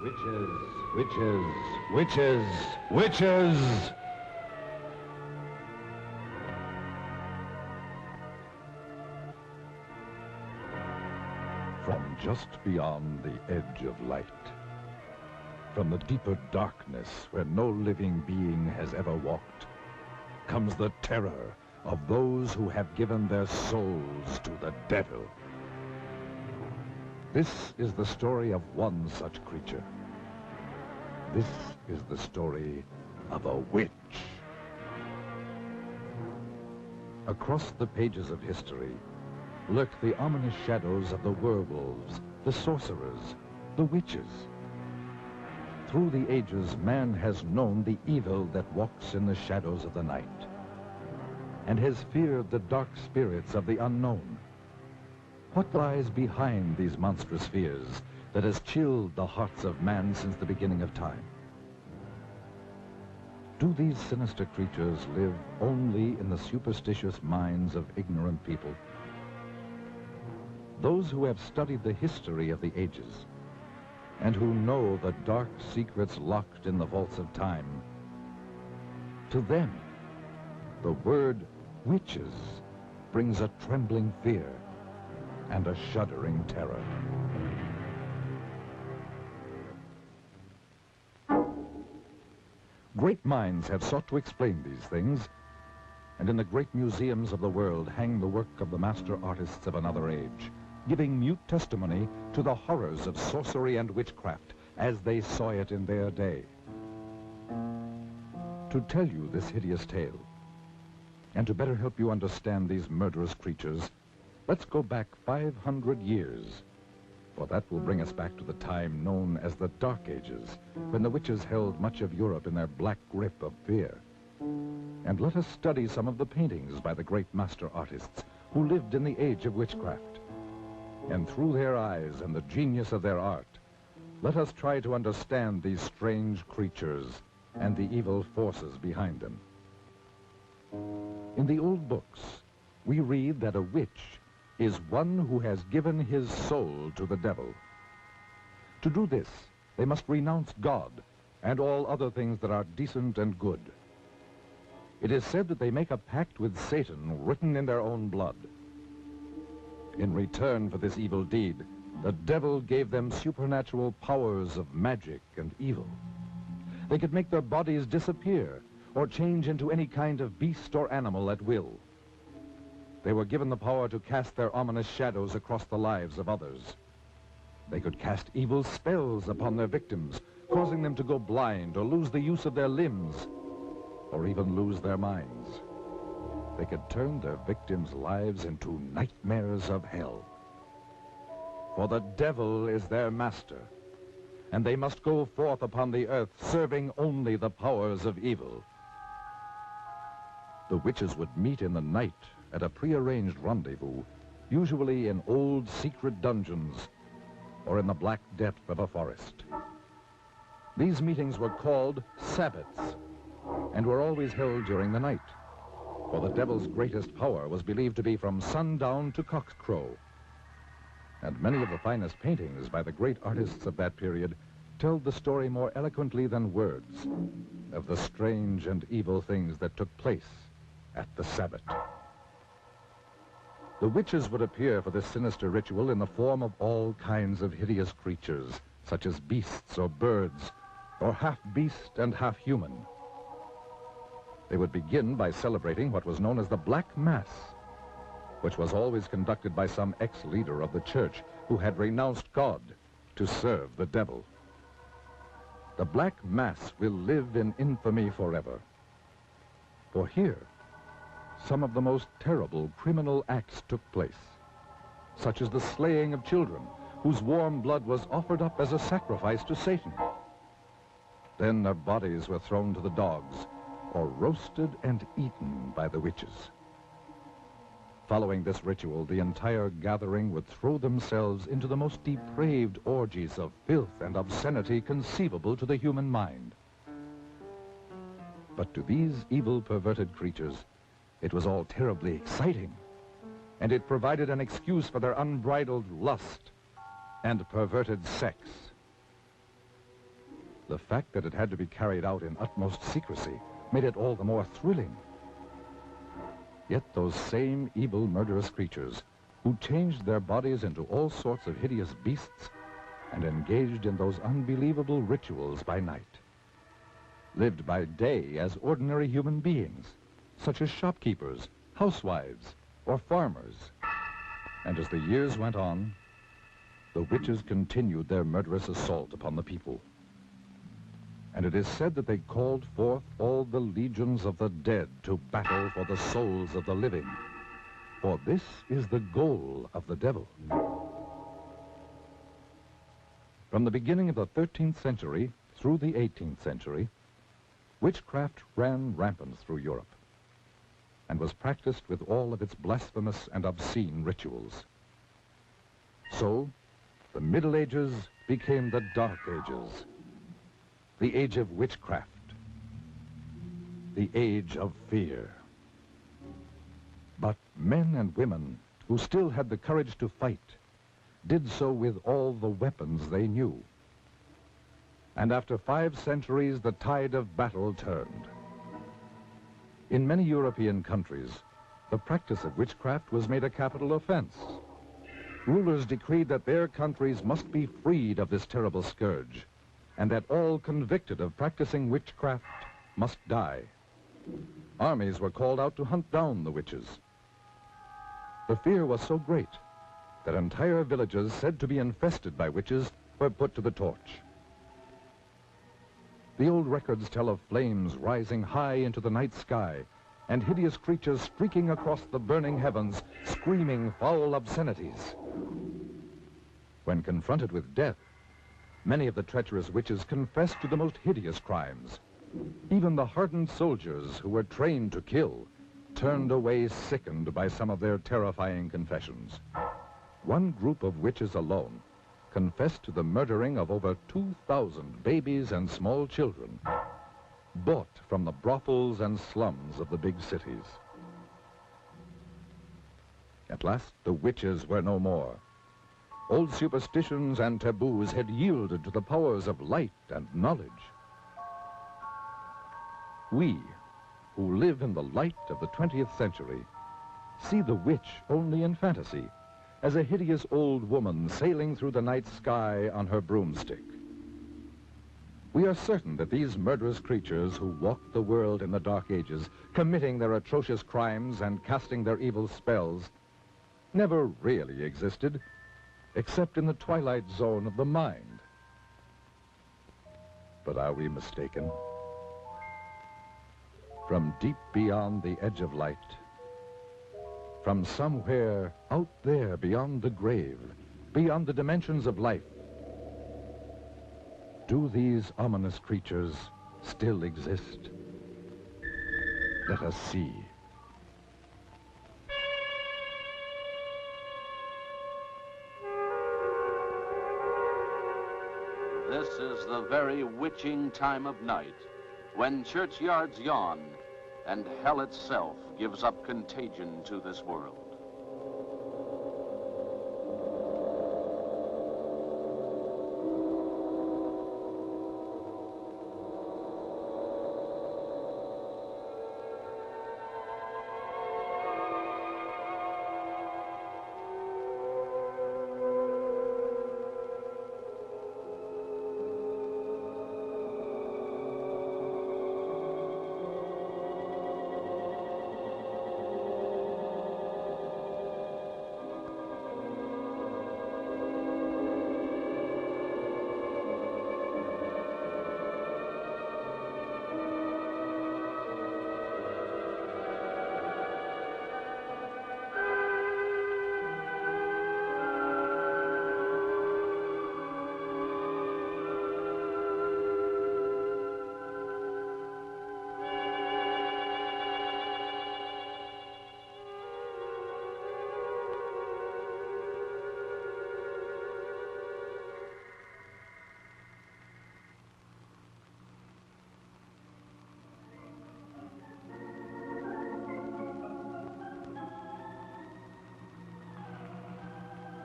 Witches, witches, witches, witches! From just beyond the edge of light, from the deeper darkness where no living being has ever walked, comes the terror of those who have given their souls to the devil. This is the story of one such creature. This is the story of a witch. Across the pages of history lurk the ominous shadows of the werewolves, the sorcerers, the witches. Through the ages, man has known the evil that walks in the shadows of the night, and has feared the dark spirits of the unknown. What lies behind these monstrous fears that has chilled the hearts of man since the beginning of time? Do these sinister creatures live only in the superstitious minds of ignorant people? Those who have studied the history of the ages and who know the dark secrets locked in the vaults of time, to them, the word witches brings a trembling fear and a shuddering terror. Great minds have sought to explain these things, and in the great museums of the world hang the work of the master artists of another age, giving mute testimony to the horrors of sorcery and witchcraft as they saw it in their day. To tell you this hideous tale, and to better help you understand these murderous creatures, let's go back 500 years, for that will bring us back to the time known as the Dark Ages, when the witches held much of Europe in their black grip of fear. And let us study some of the paintings by the great master artists who lived in the age of witchcraft. And through their eyes and the genius of their art, let us try to understand these strange creatures and the evil forces behind them. In the old books, we read that a witch is one who has given his soul to the devil. To do this, they must renounce God and all other things that are decent and good. It is said that they make a pact with Satan written in their own blood. In return for this evil deed, the devil gave them supernatural powers of magic and evil. They could make their bodies disappear or change into any kind of beast or animal at will. They were given the power to cast their ominous shadows across the lives of others. They could cast evil spells upon their victims, causing them to go blind or lose the use of their limbs, or even lose their minds. They could turn their victims' lives into nightmares of hell. For the devil is their master, and they must go forth upon the earth serving only the powers of evil. The witches would meet in the night at a prearranged rendezvous, usually in old secret dungeons or in the black depth of a forest. These meetings were called Sabbats and were always held during the night, for the devil's greatest power was believed to be from sundown to cockcrow. And many of the finest paintings by the great artists of that period tell the story more eloquently than words of the strange and evil things that took place at the Sabbat. The witches would appear for this sinister ritual in the form of all kinds of hideous creatures, such as beasts or birds, or half beast and half human. They would begin by celebrating what was known as the Black Mass, which was always conducted by some ex-leader of the church who had renounced God to serve the devil. The Black Mass will live in infamy forever. For here, some of the most terrible criminal acts took place, such as the slaying of children, whose warm blood was offered up as a sacrifice to Satan. Then their bodies were thrown to the dogs, or roasted and eaten by the witches. Following this ritual, the entire gathering would throw themselves into the most depraved orgies of filth and obscenity conceivable to the human mind. But to these evil, perverted creatures, it was all terribly exciting, and it provided an excuse for their unbridled lust and perverted sex. The fact that it had to be carried out in utmost secrecy made it all the more thrilling. Yet those same evil, murderous creatures who changed their bodies into all sorts of hideous beasts and engaged in those unbelievable rituals by night lived by day as ordinary human beings, such as shopkeepers, housewives, or farmers. And as the years went on, the witches continued their murderous assault upon the people. And it is said that they called forth all the legions of the dead to battle for the souls of the living. For this is the goal of the devil. From the beginning of the 13th century through the 18th century, witchcraft ran rampant through Europe and was practiced with all of its blasphemous and obscene rituals. So, the Middle Ages became the Dark Ages, the age of witchcraft, the age of fear. But men and women who still had the courage to fight did so with all the weapons they knew. And after 5 centuries, the tide of battle turned. In many European countries, the practice of witchcraft was made a capital offense. Rulers decreed that their countries must be freed of this terrible scourge, and that all convicted of practicing witchcraft must die. Armies were called out to hunt down the witches. The fear was so great that entire villages said to be infested by witches were put to the torch. The old records tell of flames rising high into the night sky and hideous creatures streaking across the burning heavens, screaming foul obscenities. When confronted with death, many of the treacherous witches confessed to the most hideous crimes. Even the hardened soldiers who were trained to kill turned away sickened by some of their terrifying confessions. One group of witches alone confessed to the murdering of over 2,000 babies and small children, bought from the brothels and slums of the big cities. At last, the witches were no more. Old superstitions and taboos had yielded to the powers of light and knowledge. We, who live in the light of the 20th century, see the witch only in fantasy, as a hideous old woman sailing through the night sky on her broomstick. We are certain that these murderous creatures who walked the world in the Dark Ages, committing their atrocious crimes and casting their evil spells, never really existed, except in the twilight zone of the mind. But are we mistaken? From deep beyond the edge of light, from somewhere out there beyond the grave, beyond the dimensions of life, do these ominous creatures still exist? Let us see. This is the very witching time of night, when churchyards yawn and hell itself gives up contagion to this world.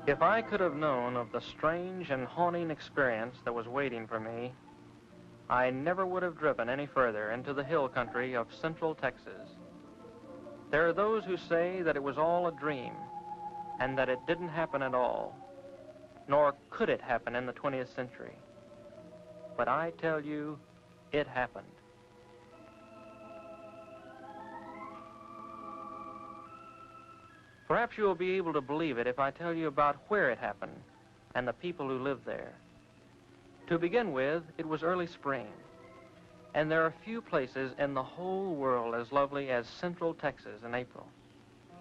If I could have known of the strange and haunting experience that was waiting for me, I never would have driven any further into the hill country of central Texas. There are those who say that it was all a dream and that it didn't happen at all, nor could it happen in the 20th century. But I tell you, it happened. Perhaps you will be able to believe it if I tell you about where it happened and the people who lived there. To begin with, it was early spring, and there are few places in the whole world as lovely as central Texas in April.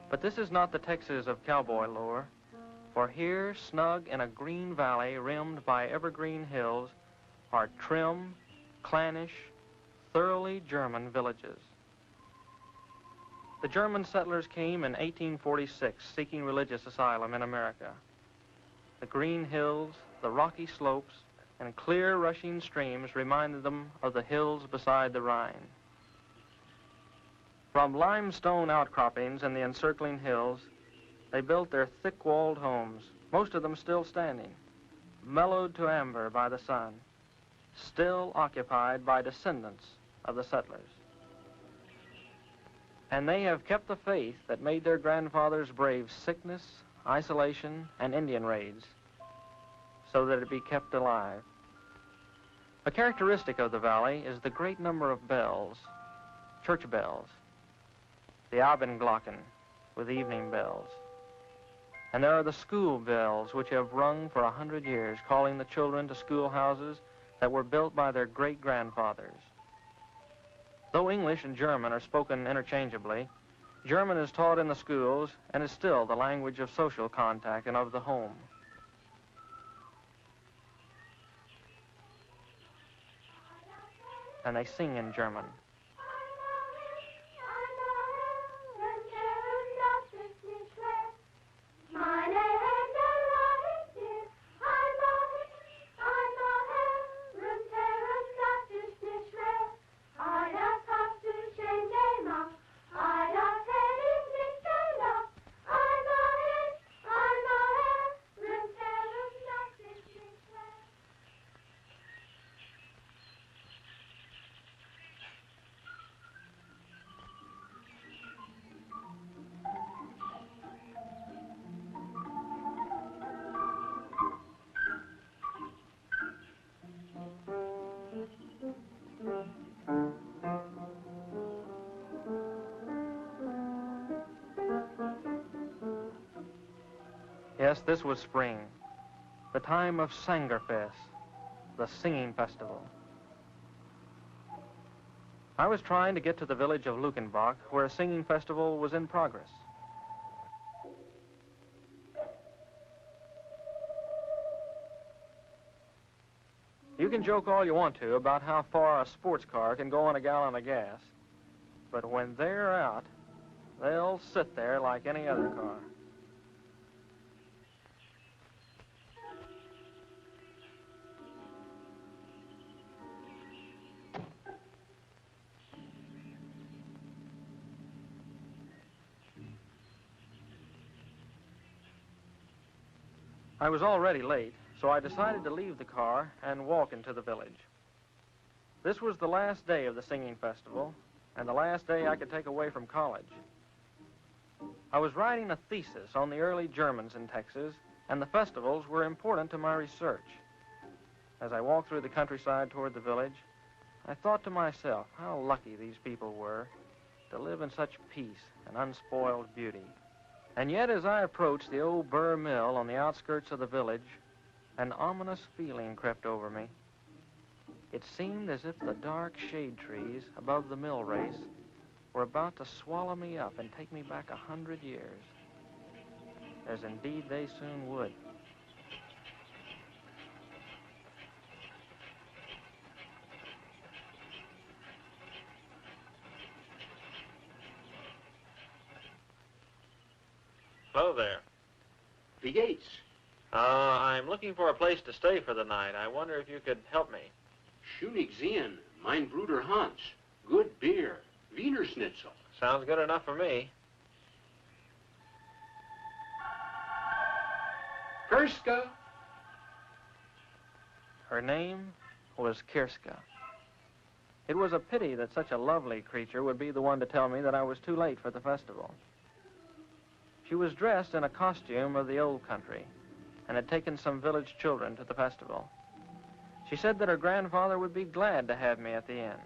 But this is not the Texas of cowboy lore, for here, snug in a green valley rimmed by evergreen hills, are trim, clannish, thoroughly German villages. The German settlers came in 1846 seeking religious asylum in America. The green hills, the rocky slopes, and clear rushing streams reminded them of the hills beside the Rhine. From limestone outcroppings in the encircling hills, they built their thick-walled homes, most of them still standing, mellowed to amber by the sun, still occupied by descendants of the settlers. And they have kept the faith that made their grandfathers brave sickness, isolation, and Indian raids, so that it be kept alive. A characteristic of the valley is the great number of bells, church bells, the Abendglocken with evening bells. And there are the school bells which have rung for 100 years, calling the children to schoolhouses that were built by their great-grandfathers. Though English and German are spoken interchangeably, German is taught in the schools and is still the language of social contact and of the home. And they sing in German. Yes, this was spring, the time of Sangerfest, the singing festival. I was trying to get to the village of Luckenbach, where a singing festival was in progress. You can joke all you want to about how far a sports car can go on a gallon of gas, but when they're out, they'll sit there like any other car. I was already late, so I decided to leave the car and walk into the village. This was the last day of the singing festival, and the last day I could take away from college. I was writing a thesis on the early Germans in Texas, and the festivals were important to my research. As I walked through the countryside toward the village, I thought to myself how lucky these people were to live in such peace and unspoiled beauty. And yet, as I approached the old burr mill on the outskirts of the village, an ominous feeling crept over me. It seemed as if the dark shade trees above the mill race were about to swallow me up and take me back 100 years, as indeed they soon would. Hello there. The Yates. I'm looking for a place to stay for the night. I wonder if you could help me. Schönig sehen. Mein Bruder Hans. Good beer. Wiener Schnitzel. Sounds good enough for me. Kirska. Her name was Kirska. It was a pity that such a lovely creature would be the one to tell me that I was too late for the festival. She was dressed in a costume of the old country and had taken some village children to the festival. She said that her grandfather would be glad to have me at the inn.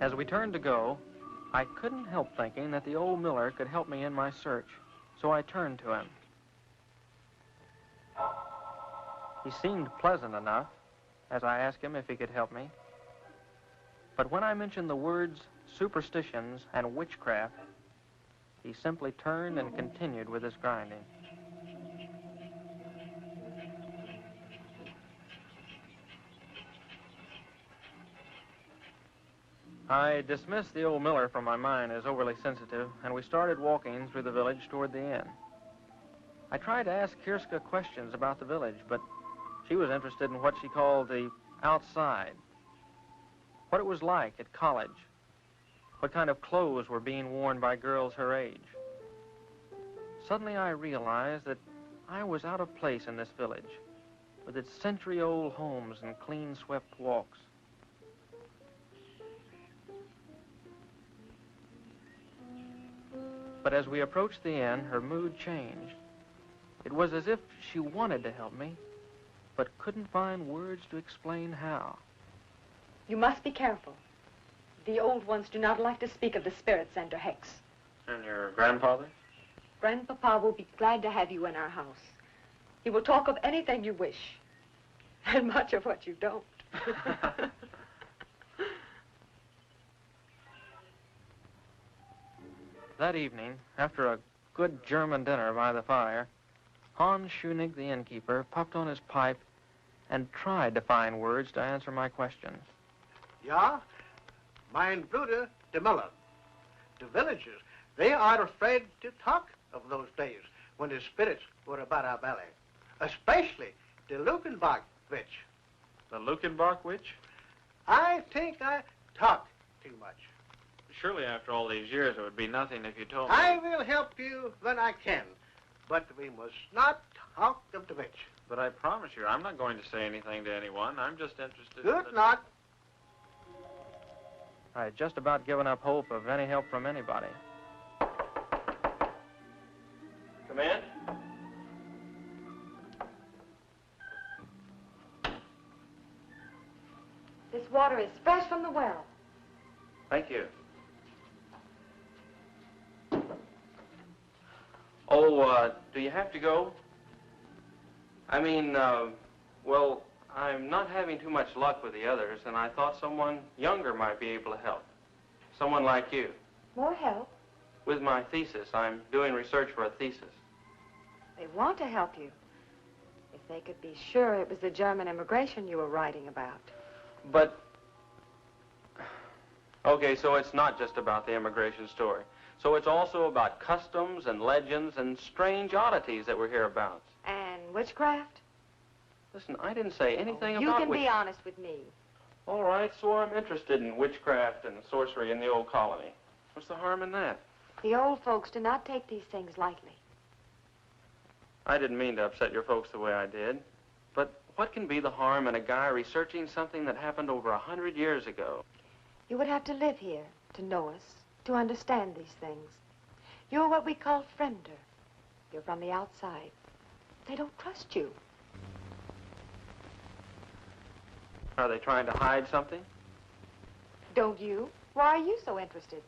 As we turned to go, I couldn't help thinking that the old miller could help me in my search, so I turned to him. He seemed pleasant enough as I asked him if he could help me. But when I mentioned the words superstitions and witchcraft, he simply turned and continued with his grinding. I dismissed the old miller from my mind as overly sensitive, and we started walking through the village toward the inn. I tried to ask Kirska questions about the village, but she was interested in what she called the outside. What it was like at college. What kind of clothes were being worn by girls her age. Suddenly I realized that I was out of place in this village, with its century-old homes and clean-swept walks. But as we approached the inn, her mood changed. It was as if she wanted to help me, but couldn't find words to explain how. You must be careful. The old ones do not like to speak of the spirits and or hex. And your grandfather? Grandpapa will be glad to have you in our house. He will talk of anything you wish, and much of what you don't. That evening, after a good German dinner by the fire, Hans Schunig, the innkeeper, puffed on his pipe and tried to find words to answer my questions. Ja, mein Bruder, the Miller. The villagers, they are afraid to talk of those days when the spirits were about our belly, especially the Lukenbach witch. The Lukenbach witch? I think I talk too much. Surely after all these years it would be nothing if you told me. I will help you when I can, but we must not talk of the witch. But I promise you, I'm not going to say anything to anyone. I'm just interested Good in not. I had just about given up hope of any help from anybody. Come in. This water is fresh from the well. Thank you. Oh, do you have to go? I mean, well, I'm not having too much luck with the others, and I thought someone younger might be able to help. Someone like you. More help? With my thesis. I'm doing research for a thesis. They want to help you. If they could be sure it was the German immigration you were writing about. But, okay, so it's not just about the immigration story. So it's also about customs and legends and strange oddities that we're hereabouts. And witchcraft? Listen, I didn't say anything about You can be honest with me. All right, so I'm interested in witchcraft and sorcery in the old colony. What's the harm in that? The old folks do not take these things lightly. I didn't mean to upset your folks the way I did. But what can be the harm in a guy researching something that happened over 100 years ago? You would have to live here to know us, to understand these things. You're what we call friender. You're from the outside. They don't trust you. Are they trying to hide something? Don't you? Why are you so interested?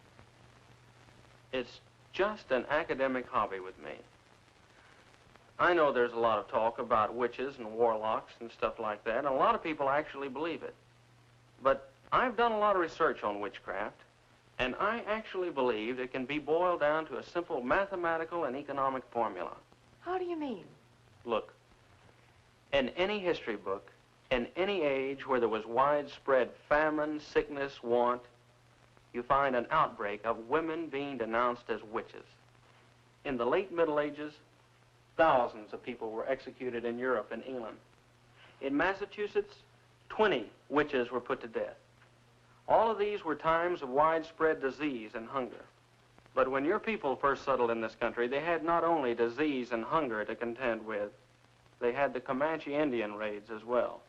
It's just an academic hobby with me. I know there's a lot of talk about witches and warlocks and stuff like that, and a lot of people actually believe it. But I've done a lot of research on witchcraft, and I actually believe it can be boiled down to a simple mathematical and economic formula. How do you mean? Look, in any history book, in any age where there was widespread famine, sickness, want, you find an outbreak of women being denounced as witches. In the late Middle Ages, thousands of people were executed in Europe and England. In Massachusetts, 20 witches were put to death. All of these were times of widespread disease and hunger. But when your people first settled in this country, they had not only disease and hunger to contend with, they had the Comanche Indian raids as well.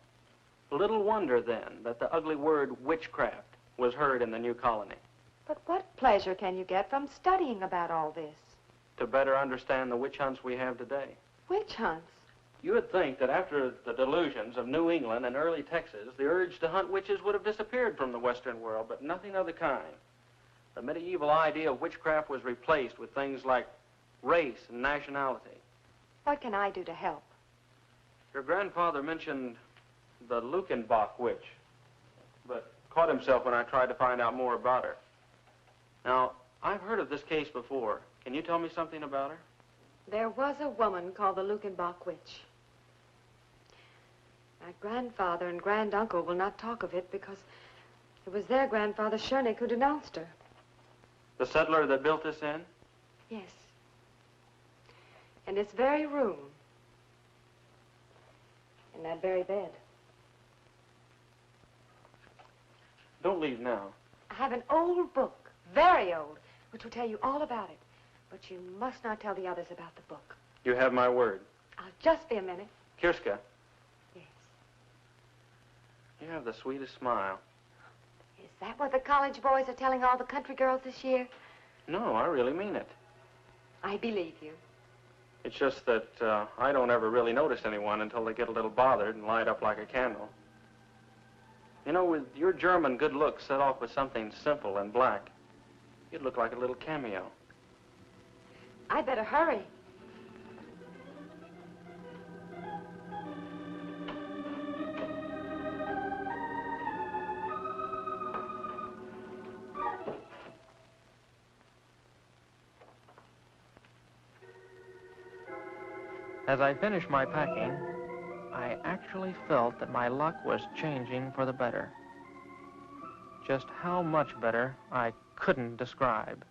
Little wonder, then, that the ugly word witchcraft was heard in the new colony. But what pleasure can you get from studying about all this? To better understand the witch hunts we have today. Witch hunts? You would think that after the delusions of New England and early Texas, the urge to hunt witches would have disappeared from the Western world, but nothing of the kind. The medieval idea of witchcraft was replaced with things like race and nationality. What can I do to help? Your grandfather mentioned the Lukenbach witch, but caught himself when I tried to find out more about her. Now, I've heard of this case before. Can you tell me something about her? There was a woman called the Lukenbach witch. My grandfather and granduncle will not talk of it because it was their grandfather, Schoenig, who denounced her. The settler that built this inn? Yes. In this very room. In that very bed. Don't leave now. I have an old book, very old, which will tell you all about it. But you must not tell the others about the book. You have my word. I'll just be a minute. Kirska. Yes. You have the sweetest smile. Is that what the college boys are telling all the country girls this year? No, I really mean it. I believe you. It's just that I don't ever really notice anyone until they get a little bothered and light up like a candle. You know, with your German good looks set off with something simple and black, you'd look like a little cameo. I better hurry. As I finished my packing, I actually felt that my luck was changing for the better. Just how much better, I couldn't describe.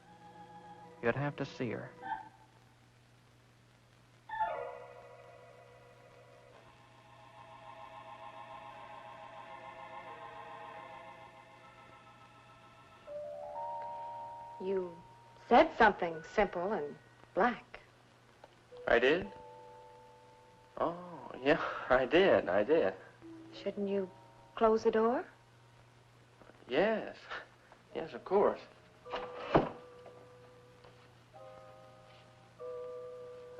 You'd have to see her. You said something simple and black. I did? Oh, yeah, I did. Shouldn't you close the door? Yes. Yes, of course.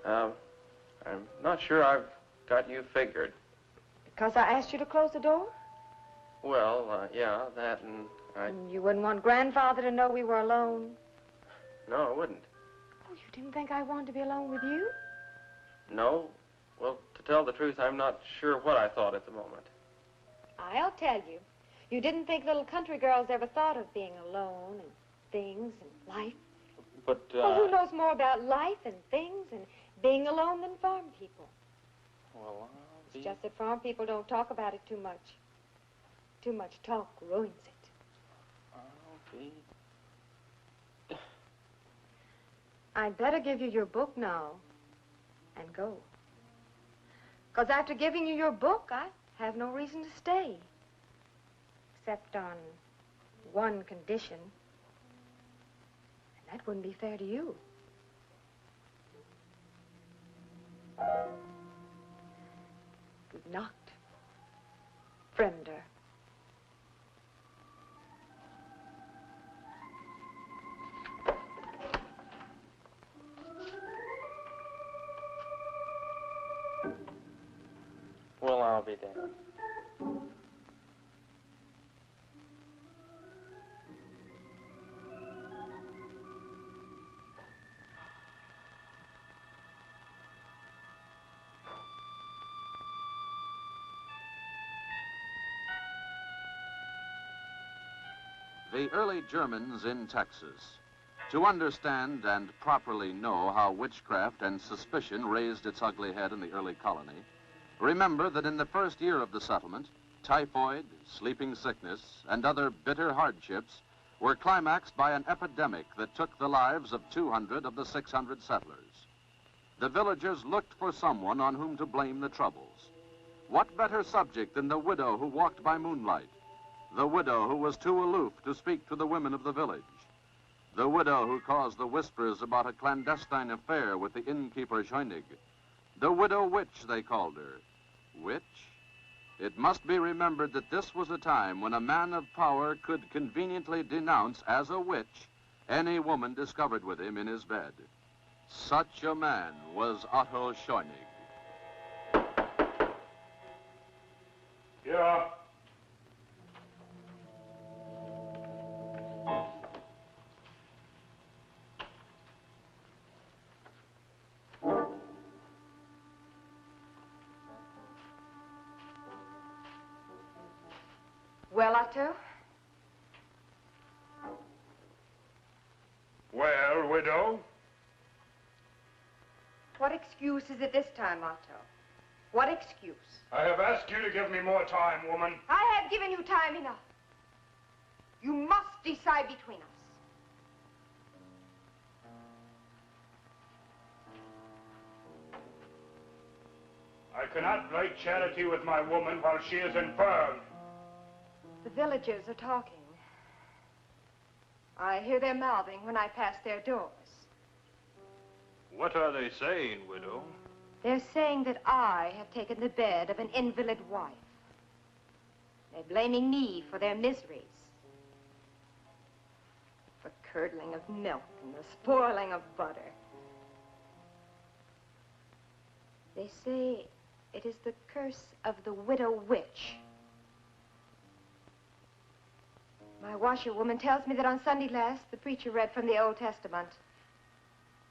I'm not sure I've got you figured. Because I asked you to close the door? Well, yeah, that and And you wouldn't want Grandfather to know we were alone? No, I wouldn't. Oh, you didn't think I wanted to be alone with you? No. Well, to tell the truth, I'm not sure what I thought at the moment. I'll tell you. You didn't think little country girls ever thought of being alone and things and life? But, Well, who knows more about life and things and being alone than farm people? Well, It's just that farm people don't talk about it too much. Too much talk ruins it. I'll be... I'd better give you your book now and go. Because after giving you your book, I have no reason to stay. Except on one condition. And that wouldn't be fair to you. Good night, Friender. Well, I'll be damned. The early Germans in Texas. To understand and properly know how witchcraft and suspicion raised its ugly head in the early colony, remember that in the first year of the settlement, typhoid, sleeping sickness, and other bitter hardships were climaxed by an epidemic that took the lives of 200 of the 600 settlers. The villagers looked for someone on whom to blame the troubles. What better subject than the widow who walked by moonlight? The widow who was too aloof to speak to the women of the village. The widow who caused the whispers about a clandestine affair with the innkeeper Schoenig. The widow witch, they called her. Witch? It must be remembered that this was a time when a man of power could conveniently denounce as a witch any woman discovered with him in his bed. Such a man was Otto Scheunig. Yeah. Well, Otto? Well, widow? What excuse is it this time, Otto? What excuse? I have asked you to give me more time, woman. I have given you time enough. You must decide between us. I cannot break charity with my woman while she is infirm. The villagers are talking. I hear their mouthing when I pass their doors. What are they saying, widow? They're saying that I have taken the bed of an invalid wife. They're blaming me for their miseries. The curdling of milk and the spoiling of butter. They say it is the curse of the widow witch. My washerwoman tells me that on Sunday last, the preacher read from the Old Testament.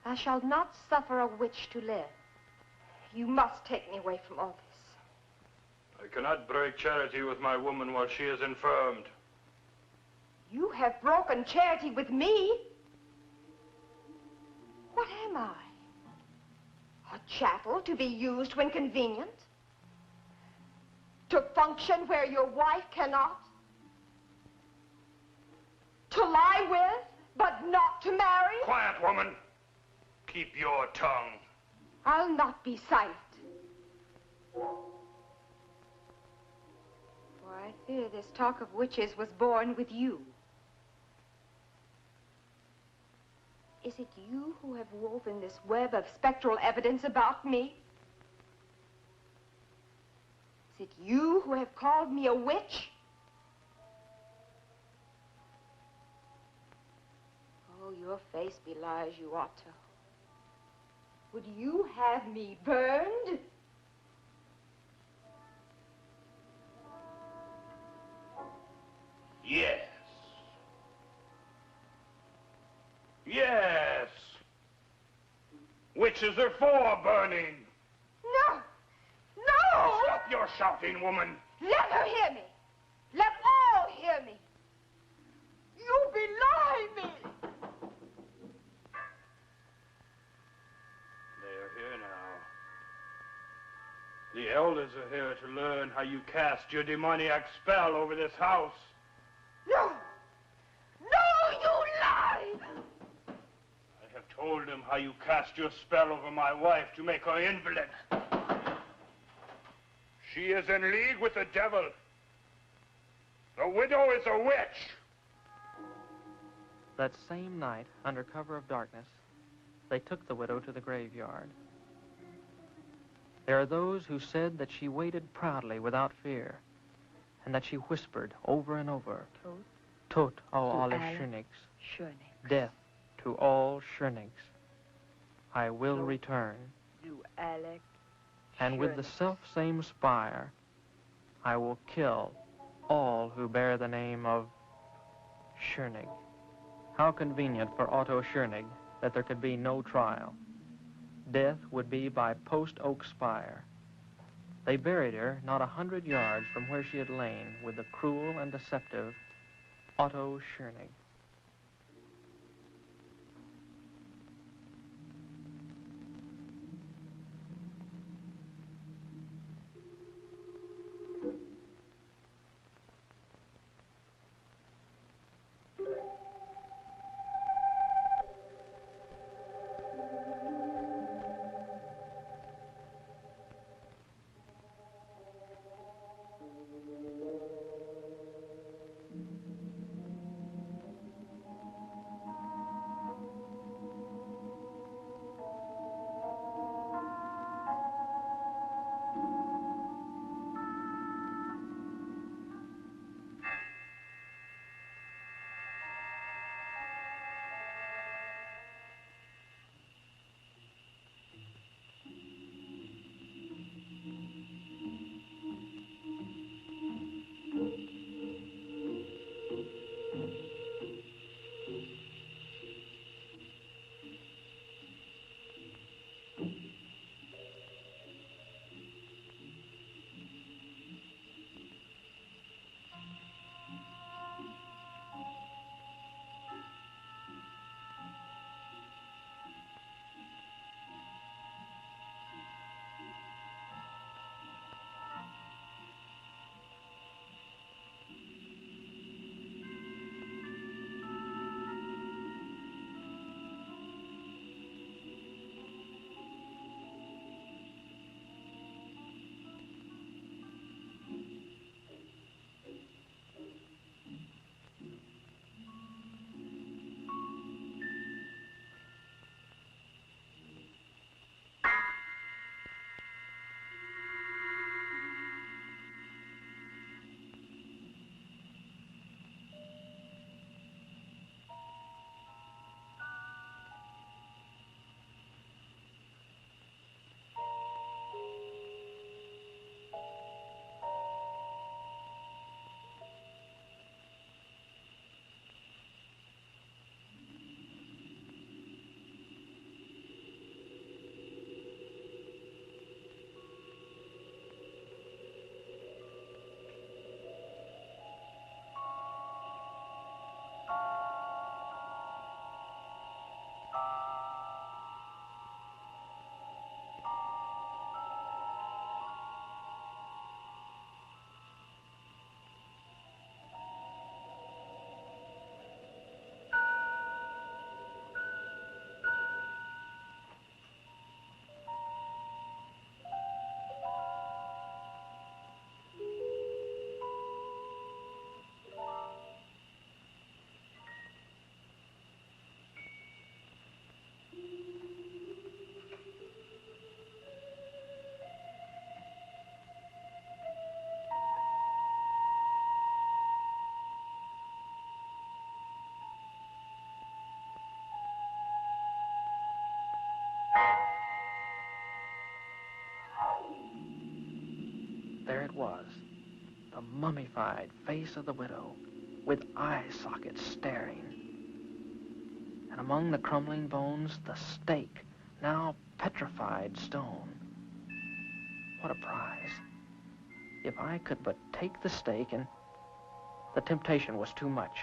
Thou shalt not suffer a witch to live. You must take me away from all this. I cannot break charity with my woman while she is infirmed. You have broken charity with me? What am I? A chattel to be used when convenient? To function where your wife cannot? To lie with, but not to marry? Quiet, woman. Keep your tongue. I'll not be silent. For I fear this talk of witches was born with you. Is it you who have woven this web of spectral evidence about me? Is it you who have called me a witch? Oh, your face belies you, Otto. Would you have me burned? Yes. Yes. Witches are for burning. No! No! Stop your shouting, woman. Let her hear me. Let all hear me. You belie me. They're here now. The elders are here to learn how you cast your demoniac spell over this house. No! No, you lie! I have told them how you cast your spell over my wife to make her invalid. She is in league with the devil. The widow is a witch. That same night, under cover of darkness, they took the widow to the graveyard. There are those who said that she waited proudly without fear, and that she whispered over and over, Tot au alle Schönigs, death to all Schönigs. I will return. And with the self-same spire, I will kill all who bear the name of Schönig. How convenient for Otto Schönig that there could be no trial. Death would be by post oak spire. They buried her not 100 yards from where she had lain with the cruel and deceptive Otto Schönig. there it was, the mummified face of the widow, with eye sockets staring. And among the crumbling bones, the stake, now petrified stone. What a prize. If I could but take the stake, and the temptation was too much.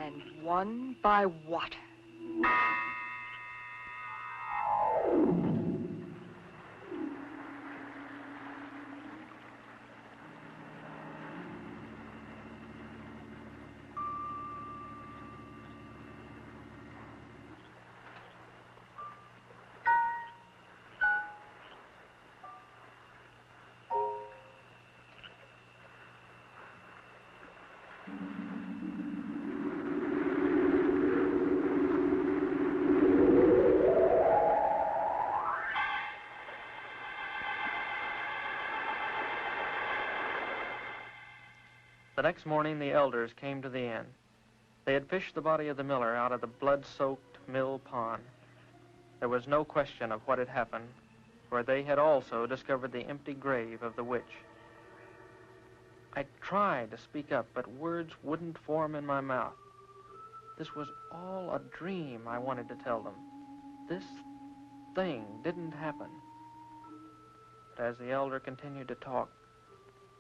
And won by what? The next morning, the elders came to the inn. They had fished the body of the miller out of the blood-soaked mill pond. There was no question of what had happened, for they had also discovered the empty grave of the witch. I tried to speak up, but words wouldn't form in my mouth. This was all a dream, I wanted to tell them. This thing didn't happen. But as the elder continued to talk,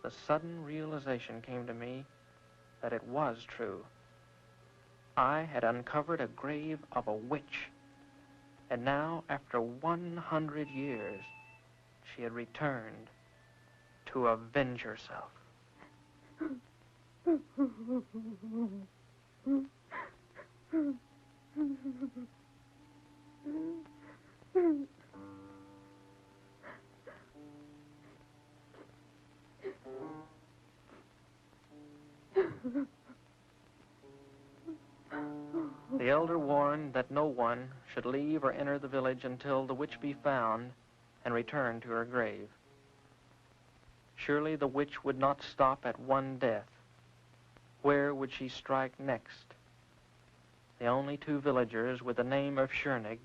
the sudden realization came to me that it was true. I had uncovered a grave of a witch, and now, after 100 years, she had returned to avenge herself. The elder warned that no one should leave or enter the village until the witch be found and return to her grave. Surely the witch would not stop at one death. Where would she strike next? The only two villagers with the name of Schoenig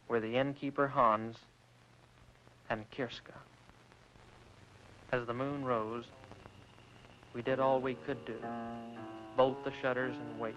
were the innkeeper Hans and Kirska. As the moon rose, we did all we could do, bolt the shutters and wait.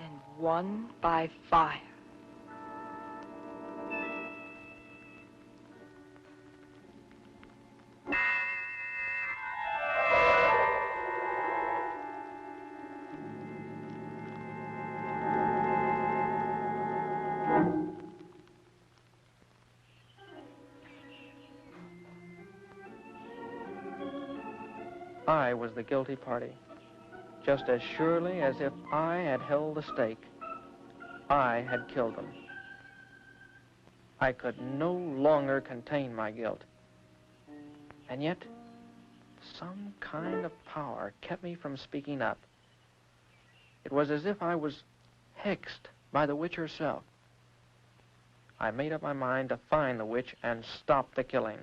And won by fire. I was the guilty party. Just as surely as if I had held the stake, I had killed them. I could no longer contain my guilt. And yet, some kind of power kept me from speaking up. It was as if I was hexed by the witch herself. I made up my mind to find the witch and stop the killing.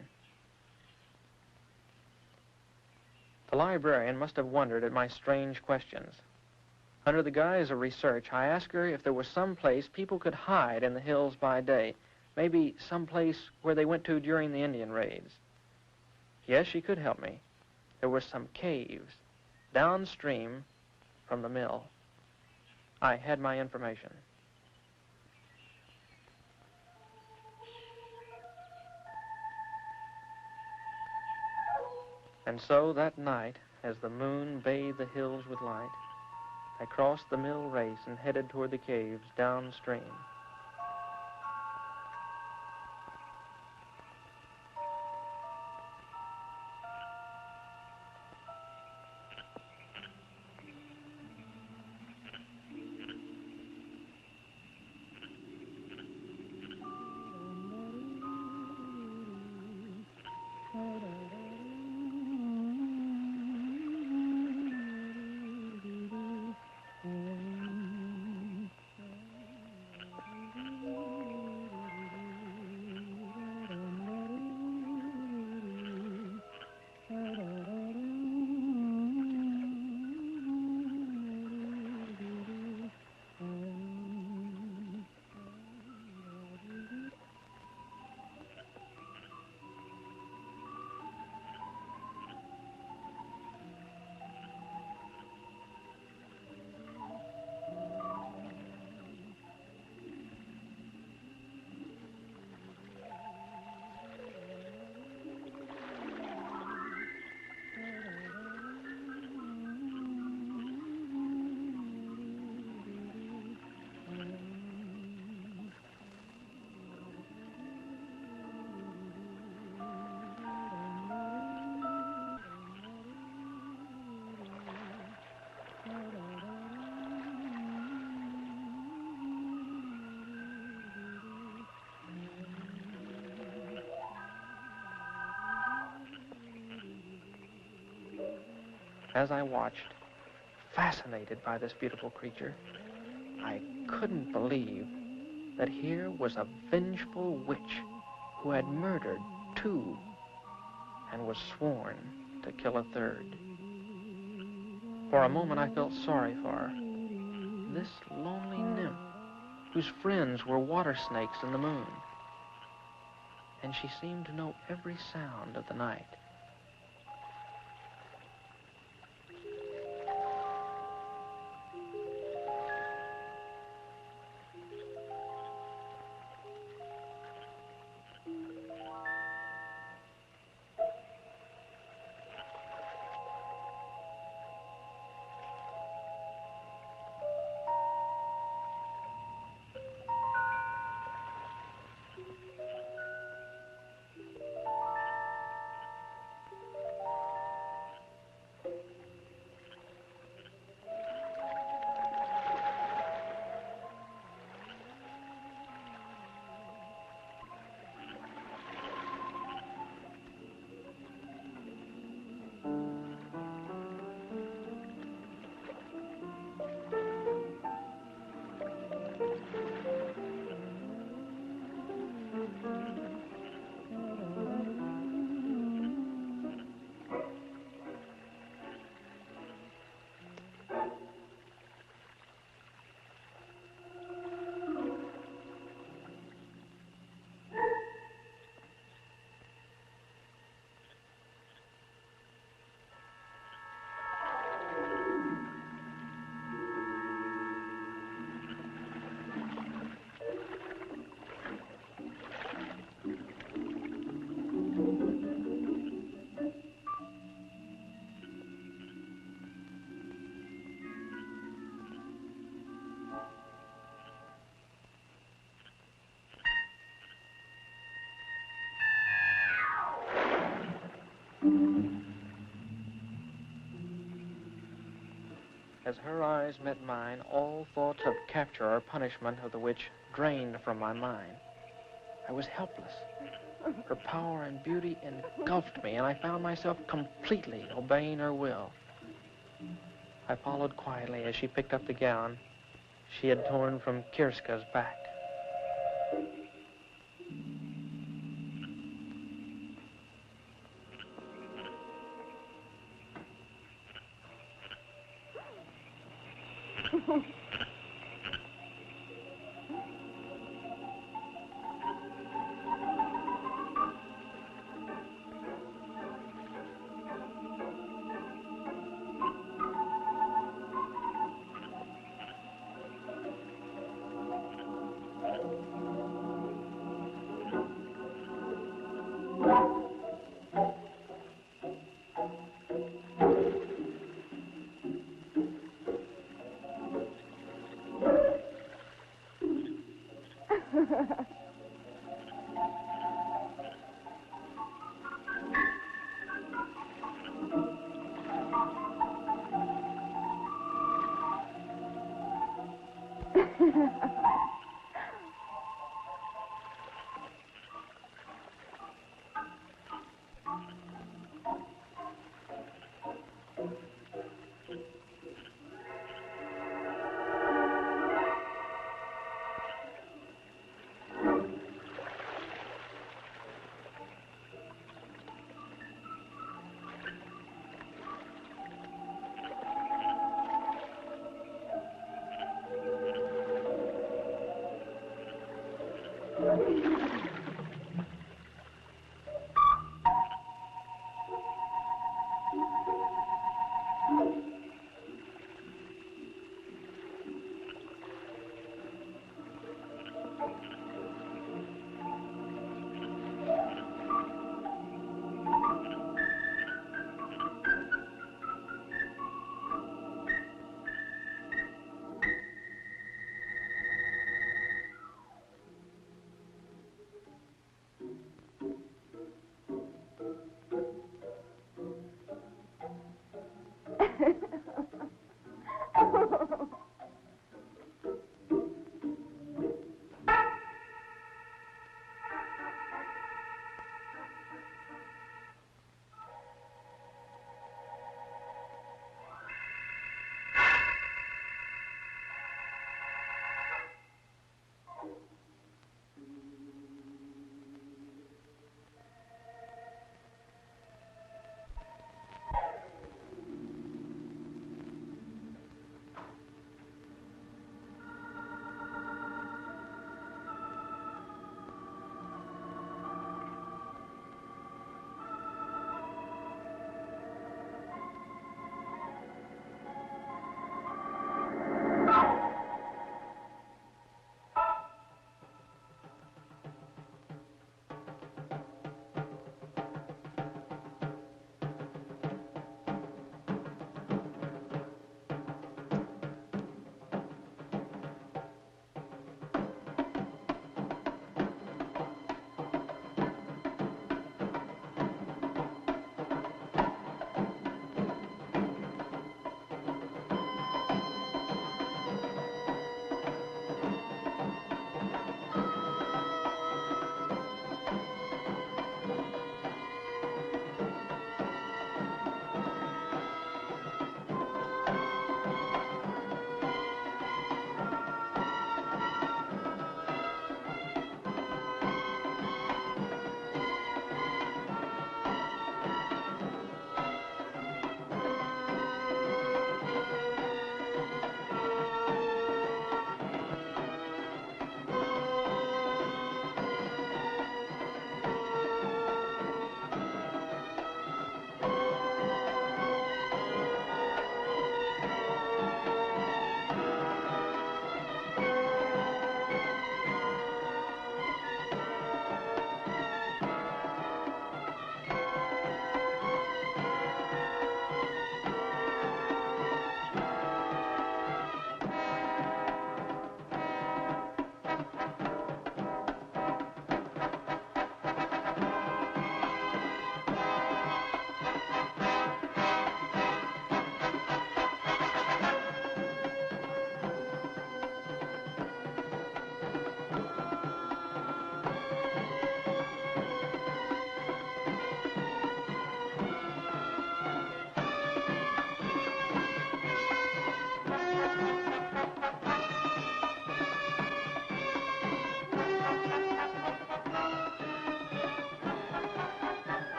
The librarian must have wondered at my strange questions. Under the guise of research, I asked her if there was some place people could hide in the hills by day, maybe some place where they went to during the Indian raids. Yes, she could help me. There were some caves downstream from the mill. I had my information. And so that night, as the moon bathed the hills with light, I crossed the mill race and headed toward the caves downstream. As I watched, fascinated by this beautiful creature, I couldn't believe that here was a vengeful witch who had murdered 2 and was sworn to kill a 3rd. For a moment, I felt sorry for her. This lonely nymph, whose friends were water snakes in the moon. And she seemed to know every sound of the night. As her eyes met mine, all thoughts of capture or punishment of the witch drained from my mind. I was helpless. Her power and beauty engulfed me, and I found myself completely obeying her will. I followed quietly as she picked up the gown she had torn from Kirska's back.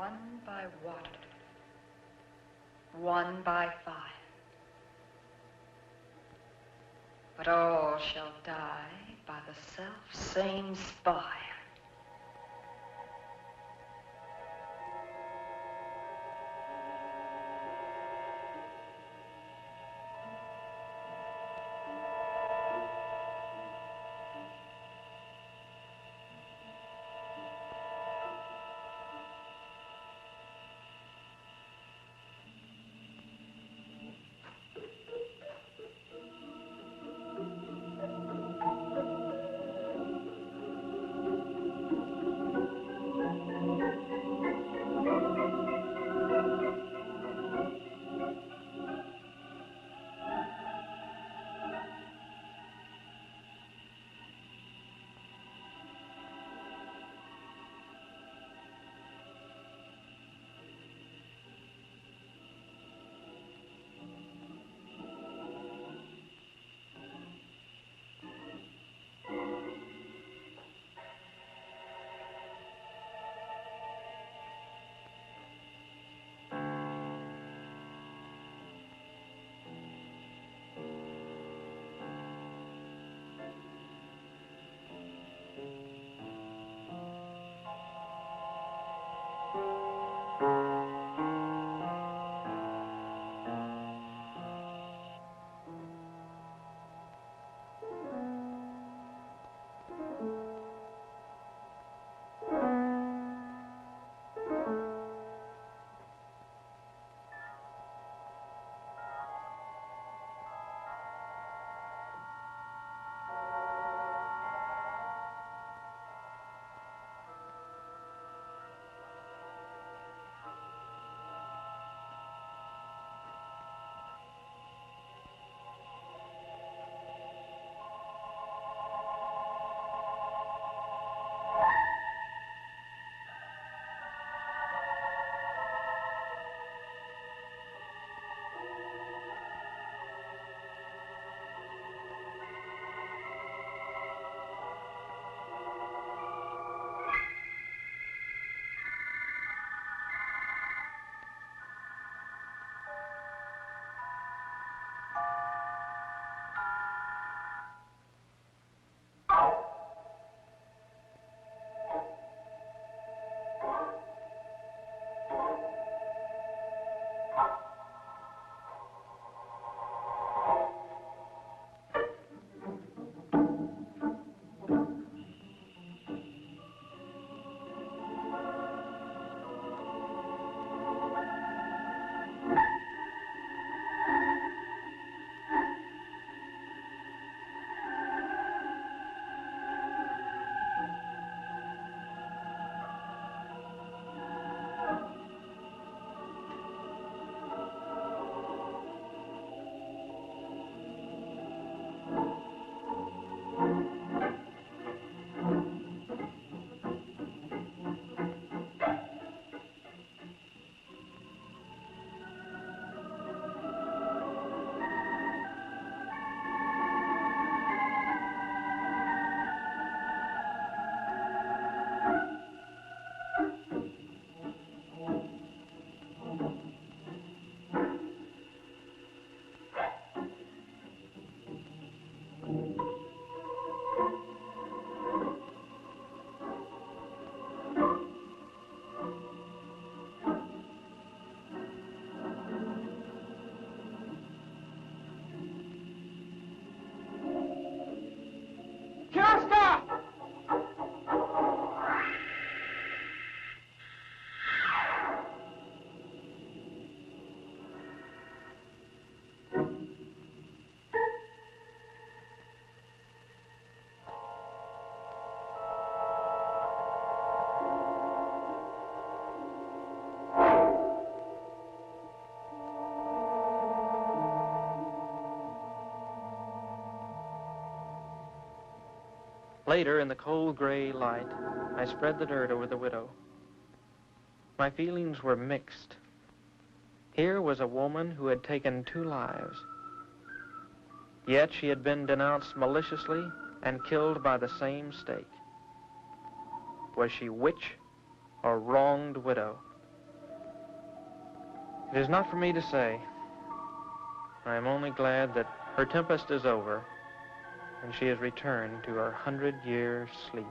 1 by water, 1 by fire. But all shall die by the self-same spire. Later, in the cold gray light, I spread the dirt over the widow. My feelings were mixed. Here was a woman who had taken 2 lives. Yet she had been denounced maliciously and killed by the same stake. Was she witch or wronged widow? It is not for me to say. I am only glad that her tempest is over and she has returned to her 100-year sleep.